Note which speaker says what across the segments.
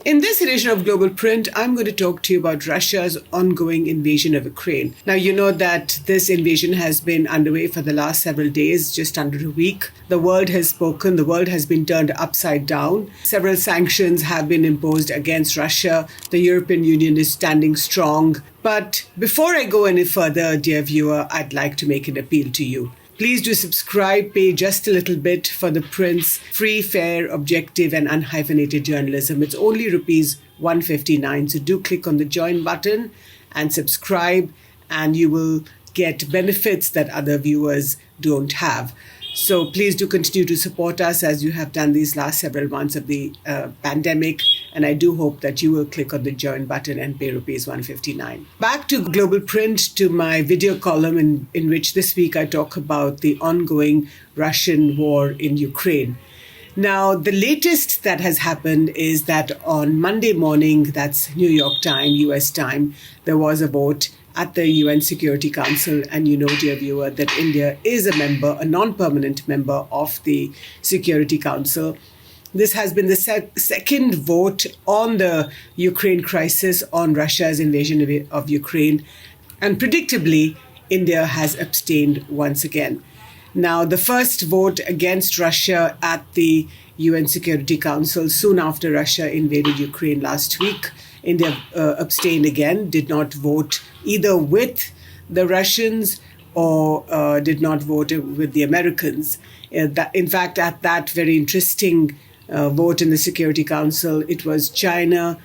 Speaker 1: In this edition of Global Print, I'm going to talk to you about Russia's ongoing invasion of Ukraine. Now, you know that this invasion has been underway for the last several days, just under a week. The world has spoken. The world has been turned upside down. Several sanctions have been imposed against Russia. The European Union is standing strong. But before I go any further, dear viewer, I'd like to make an appeal to you. Please do subscribe, pay just a little bit for the Print's free, fair, objective and unhyphenated journalism. It's only rupees 159. So do click on the join button and subscribe, and you will get benefits that other viewers don't have. So please do continue to support us as you have done these last several months of the pandemic. And I do hope that you will click on the join button and pay rupees 159. Back to Global Print, to my video column in which this week I talk about the ongoing Russian war in Ukraine. Now, the latest that has happened is that on Monday morning, that's New York time, US time, there was a vote at the UN Security Council. And you know, dear viewer, that India is a member, a non-permanent member of the Security Council. This has been the second vote on the Ukraine crisis, on Russia's invasion of Ukraine. And predictably, India has abstained once again. Now, the first vote against Russia at the UN Security Council soon after Russia invaded Ukraine last week, India abstained again, did not vote either with the Russians or did not vote with the Americans. In fact, at that very interesting vote in the Security Council, it was China,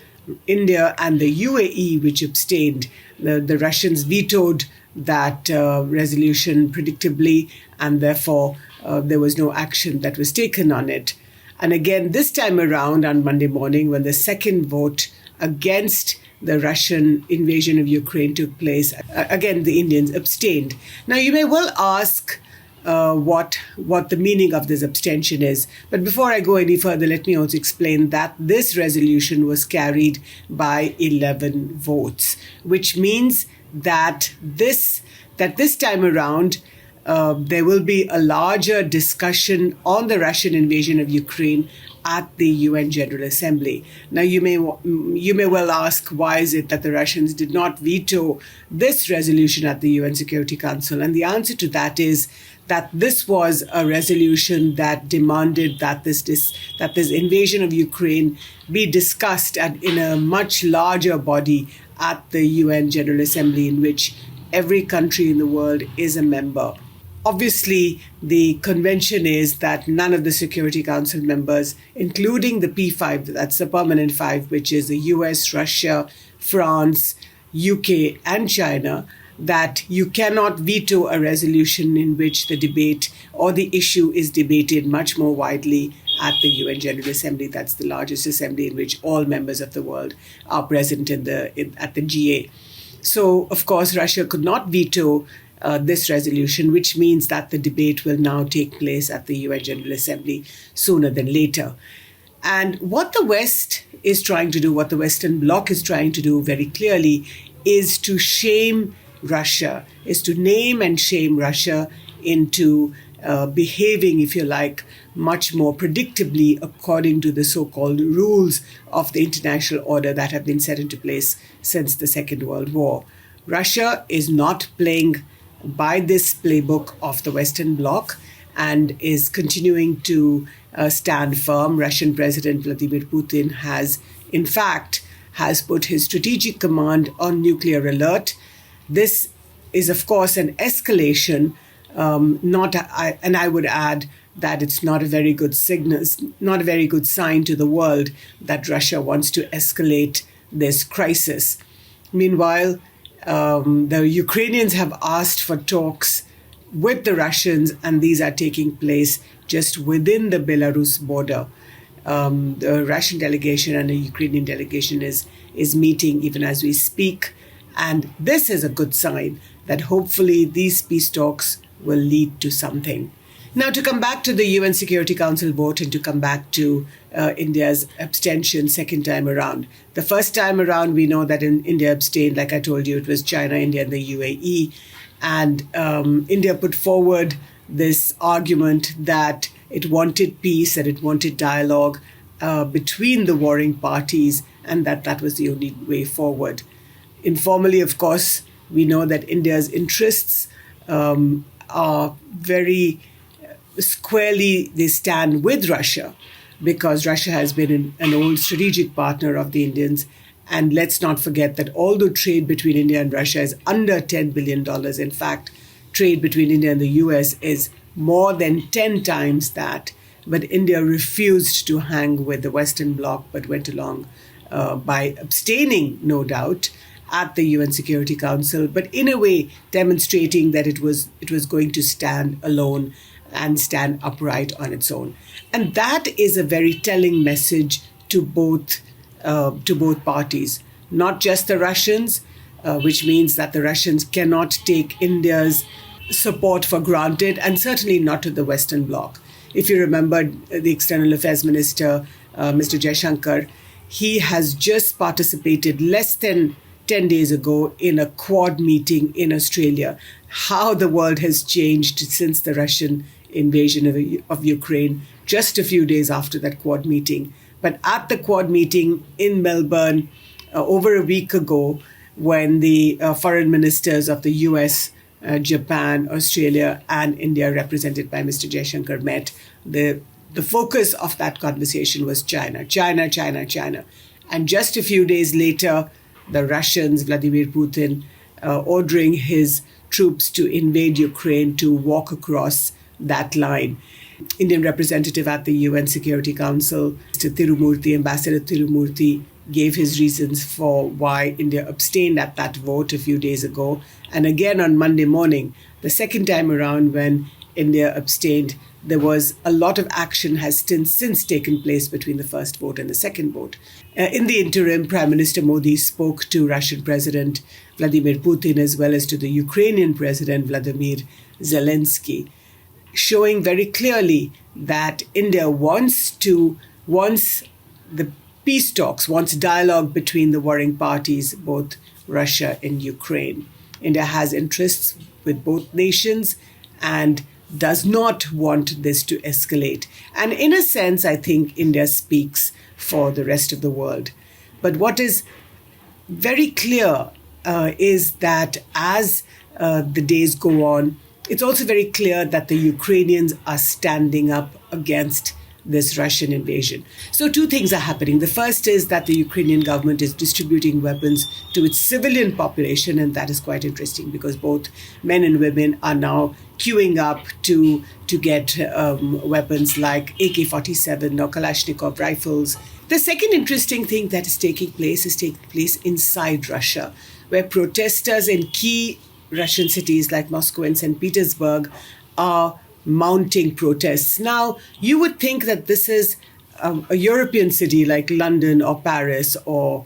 Speaker 1: India, and the UAE which abstained. The Russians vetoed that resolution predictably, and therefore there was no action that was taken on it. And again, this time around on Monday morning, when the second vote against the Russian invasion of Ukraine took place, again, the Indians abstained. Now, you may well ask what the meaning of this abstention is. But before I go any further, let me also explain that this resolution was carried by 11 votes, which means that this time around, there will be a larger discussion on the Russian invasion of Ukraine at the UN General Assembly. Now, you may well ask, why is it that the Russians did not veto this resolution at the UN Security Council? And the answer to that is that this was a resolution that demanded that this invasion of Ukraine be discussed in a much larger body at the UN General Assembly, in which every country in the world is a member. Obviously, the convention is that none of the Security Council members, including the P5, that's the permanent five, which is the US, Russia, France, UK, and China, that you cannot veto a resolution in which the debate or the issue is debated much more widely at the UN General Assembly. That's the largest assembly in which all members of the world are present at the GA. So, of course, Russia could not veto this resolution, which means that the debate will now take place at the UN General Assembly sooner than later. And what the West is trying to do, what the Western Bloc is trying to do very clearly, is to shame Russia, is to name and shame Russia into behaving, if you like, much more predictably according to the so-called rules of the international order that have been set into place since the Second World War. Russia is not playing by this playbook of the Western Bloc and is continuing to stand firm. Russian President Vladimir Putin has put his strategic command on nuclear alert. This is, of course, an escalation, and I would add that it's not a very good signal, not a very good sign to the world that Russia wants to escalate this crisis. Meanwhile, the Ukrainians have asked for talks with the Russians, and these are taking place just within the Belarus border. The Russian delegation and the Ukrainian delegation is meeting even as we speak. And this is a good sign that hopefully these peace talks will lead to something. Now, to come back to the UN Security Council vote and to come back to India's abstention second time around. The first time around, we know that India abstained. Like I told you, it was China, India, and the UAE. And India put forward this argument that it wanted peace, that it wanted dialogue, between the warring parties, and that was the only way forward. Informally, of course, we know that India's interests are very squarely, they stand with Russia, because Russia has been an old strategic partner of the Indians. And let's not forget that although trade between India and Russia is under $10 billion, in fact, trade between India and the US is more than 10 times that. But India refused to hang with the Western Bloc, but went along by abstaining, no doubt, at the UN Security Council, but in a way demonstrating that it was going to stand alone and stand upright on its own. And that is a very telling message to both parties, not just the Russians, which means that the Russians cannot take India's support for granted, and certainly not to the Western Bloc. If you remember, the External Affairs Minister, Mr. Jaishankar, he has just participated less than 10 days ago in a Quad meeting in Australia. How the world has changed since the Russian invasion of Ukraine, just a few days after that Quad meeting. But at the Quad meeting in Melbourne over a week ago, when the foreign ministers of the US, Japan, Australia, and India, represented by Mr. Jaishankar, met, the focus of that conversation was China, China, China, China. And just a few days later, the Russians, Vladimir Putin, ordering his troops to invade Ukraine, to walk across that line. Indian representative at the UN Security Council, Mr. Tirumurti, Ambassador Tirumurti, gave his reasons for why India abstained at that vote a few days ago. And again on Monday morning, the second time around when India abstained, there was a lot of action has since taken place between the first vote and the second vote. In the interim, Prime Minister Modi spoke to Russian President Vladimir Putin as well as to the Ukrainian President Vladimir Zelensky, showing very clearly that India wants the peace talks, wants dialogue between the warring parties, both Russia and Ukraine. India has interests with both nations and does not want this to escalate. And in a sense, I think India speaks for the rest of the world. But what is very clear is that as the days go on, it's also very clear that the Ukrainians are standing up against this Russian invasion. So two things are happening. The first is that the Ukrainian government is distributing weapons to its civilian population, and that is quite interesting because both men and women are now queuing up to get weapons like AK-47 or Kalashnikov rifles. The second interesting thing that is taking place inside Russia, where protesters in key Russian cities like Moscow and St. Petersburg are mounting protests. Now, you would think that this is a European city like London or Paris or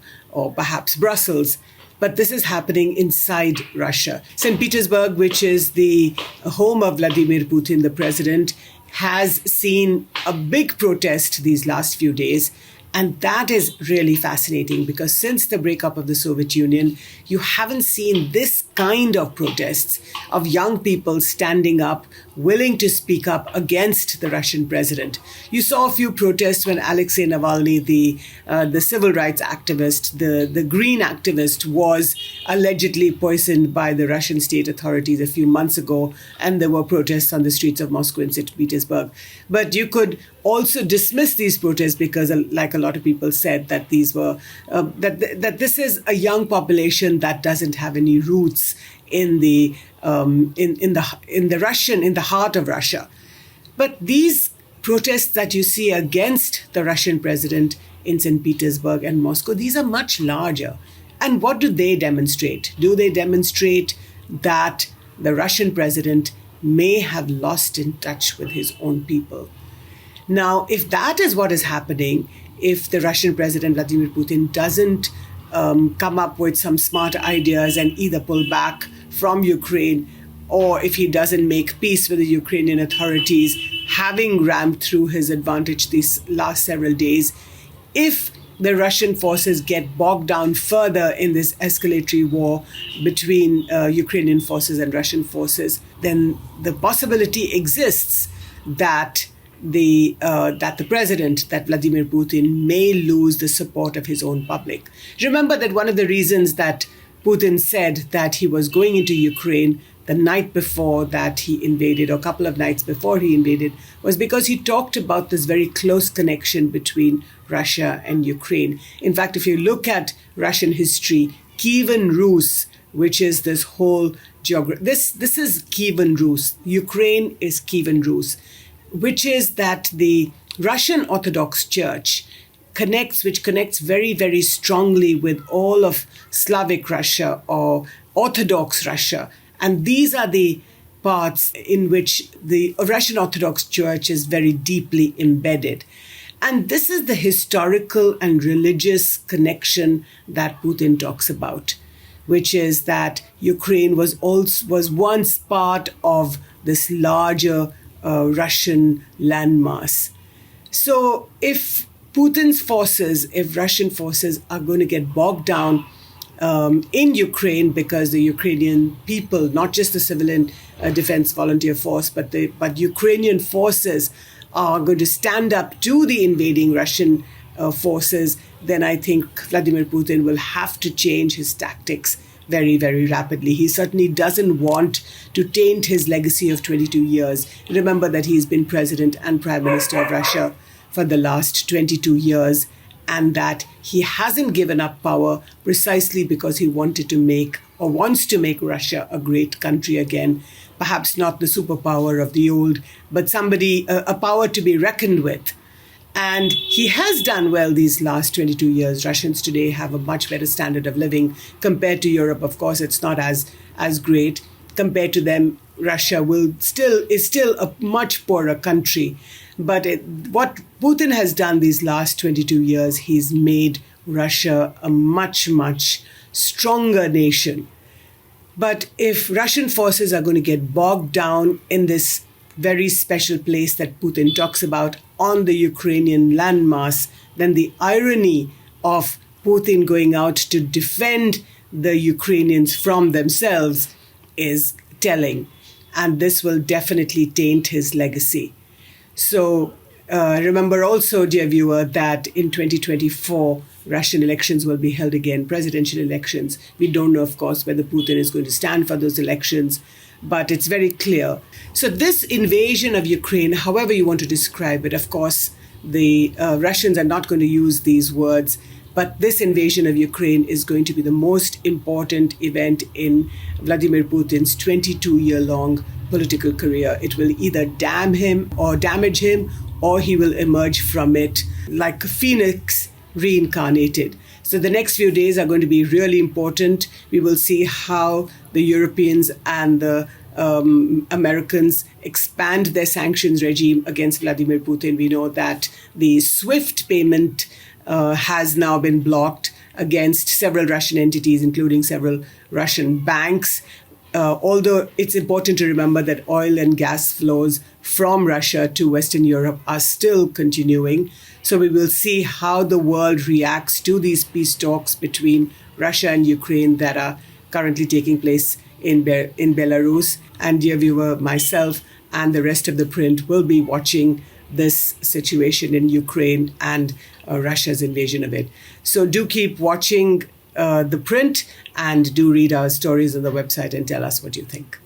Speaker 1: perhaps Brussels, but this is happening inside Russia. St. Petersburg, which is the home of Vladimir Putin, the president, has seen a big protest these last few days. And that is really fascinating because since the breakup of the Soviet Union, you haven't seen this kind of protests of young people standing up, willing to speak up against the Russian president. You saw a few protests when Alexei Navalny, the civil rights activist, the green activist, was allegedly poisoned by the Russian state authorities a few months ago, and there were protests on the streets of Moscow and St. Petersburg. But you could also dismiss these protests because, like a lot of people said, that these were that this is a young population that doesn't have any roots in the heart of Russia. But these protests that you see against the Russian president in St. Petersburg and Moscow, these are much larger. And what do they demonstrate? Do they demonstrate that the Russian president may have lost in touch with his own people? Now, if that is what is happening, if the Russian president Vladimir Putin doesn't come up with some smart ideas and either pull back from Ukraine, or if he doesn't make peace with the Ukrainian authorities, having rammed through his advantage these last several days, if the Russian forces get bogged down further in this escalatory war between Ukrainian forces and Russian forces, then the possibility exists that the president, that Vladimir Putin, may lose the support of his own public. Remember that one of the reasons that Putin said that he was going into Ukraine the night before that he invaded, or a couple of nights before he invaded, was because he talked about this very close connection between Russia and Ukraine. In fact, if you look at Russian history, Kievan Rus, which is this whole geography, this is Kievan Rus. Ukraine is Kievan Rus, which is that the Russian Orthodox Church which connects very, very strongly with all of Slavic Russia or Orthodox Russia. And these are the parts in which the Russian Orthodox Church is very deeply embedded. And this is the historical and religious connection that Putin talks about, which is that Ukraine was once part of this larger Russian landmass. So if Russian forces are going to get bogged down in Ukraine, because the Ukrainian people, not just the civilian defense volunteer force, but Ukrainian forces are going to stand up to the invading Russian forces, then I think Vladimir Putin will have to change his tactics very, very rapidly. He certainly doesn't want to taint his legacy of 22 years. Remember that he's been president and prime minister of Russia for the last 22 years, and that he hasn't given up power precisely because he wants to make Russia a great country again. Perhaps not the superpower of the old, but a power to be reckoned with. And he has done well these last 22 years. Russians today have a much better standard of living compared to Europe. Of course, it's not as great. Compared to them, Russia is still a much poorer country. But what Putin has done these last 22 years, he's made Russia a much, much stronger nation. But if Russian forces are going to get bogged down in this very special place that Putin talks about on the Ukrainian landmass, then the irony of Putin going out to defend the Ukrainians from themselves is telling. And this will definitely taint his legacy. So remember also, dear viewer, that in 2024, Russian elections will be held again, presidential elections. We don't know, of course, whether Putin is going to stand for those elections, but it's very clear. So this invasion of Ukraine, however you want to describe it, of course, the Russians are not going to use these words, but this invasion of Ukraine is going to be the most important event in Vladimir Putin's 22-year-long political career. It will either damage him, or he will emerge from it like a phoenix reincarnated. So the next few days are going to be really important. We will see how the Europeans and the Americans expand their sanctions regime against Vladimir Putin. We know that the SWIFT payment has now been blocked against several Russian entities, including several Russian banks. Although it's important to remember that oil and gas flows from Russia to Western Europe are still continuing. So we will see how the world reacts to these peace talks between Russia and Ukraine that are currently taking place in Belarus. And dear viewer, myself and the rest of the print will be watching this situation in Ukraine and Russia's invasion of it. So do keep watching the print, and do read our stories on the website and tell us what you think.